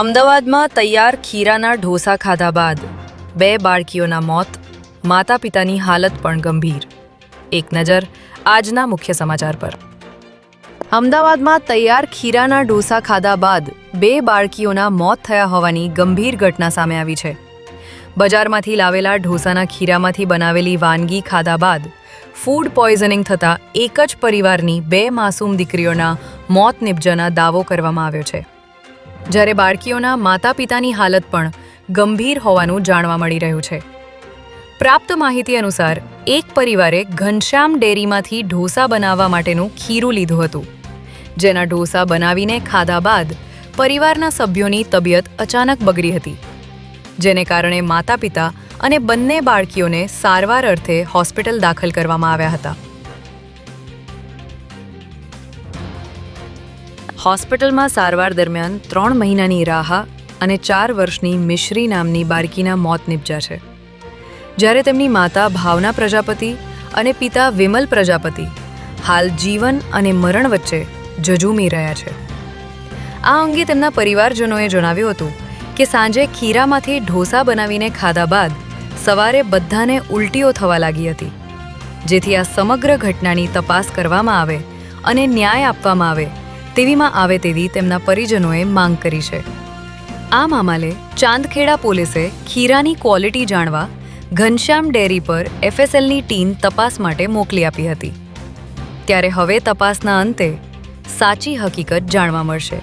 અમદાવાદમાં તૈયાર ખીરાના ઢોસા ખાધા બાદ 2 બાળકીઓના મોત, માતા પિતાની હાલત પણ ગંભીર. એક નજર આજના મુખ્ય સમાચાર પર. અમદાવાદમાં તૈયાર ખીરાના ઢોસા ખાધા બાદ 2 બાળકીઓના મોત થયા હોવાની ગંભીર ઘટના સામે આવી છે. બજારમાંથી લાવેલા ઢોસાના ખીરામાંથી બનાવેલી વાનગી ખાધા બાદ ફૂડ પોઈઝનિંગ થતાં એક જ પરિવારની 2 માસૂમ દીકરીઓના મોત નિપજ્યાના દાવો કરવામાં આવ્યો છે. જ્યારે બાળકીઓના માતા પિતાની હાલત પણ ગંભીર હોવાનું જાણવા મળી રહ્યું છે. પ્રાપ્ત માહિતી અનુસાર એક પરિવારે ઘનશ્યામ ડેરીમાંથી ઢોસા બનાવવા માટેનું ખીરું લીધું હતું, જેના ઢોસા બનાવીને ખાધા બાદ પરિવારના સભ્યોની તબિયત અચાનક બગડી હતી, જેને કારણે માતા પિતા અને બંને બાળકીઓને સારવાર અર્થે હોસ્પિટલ દાખલ કરવામાં આવ્યા હતા. હોસ્પિટલમાં સારવાર દરમિયાન 3 મહિનાની રાહા અને 4 વર્ષની મિશ્રી નામની બાળકીના મોત નિપજ્યા છે, જ્યારે તેમની માતા ભાવના પ્રજાપતિ અને પિતા વિમલ પ્રજાપતિ હાલ જીવન અને મરણ વચ્ચે ઝઝૂમી રહ્યા છે. આ અંગે તેમના પરિવારજનોએ જણાવ્યું હતું કે સાંજે ખીરામાંથી ઢોસા બનાવીને ખાધા બાદ સવારે બધાને ઉલટીઓ થવા લાગી હતી, જેથી આ સમગ્ર ઘટનાની તપાસ કરવામાં આવે અને ન્યાય આપવામાં આવે તેવી તેમના પરિજનોએ માંગ કરી છે. આ મામલે ચાંદખેડા પોલીસે ખીરાની ક્વોલિટી જાણવા ઘનશ્યામ ડેરી પર FSLની ટીમ તપાસ માટે મોકલી આપી હતી. ત્યારે હવે તપાસના અંતે સાચી હકીકત જાણવા મળશે.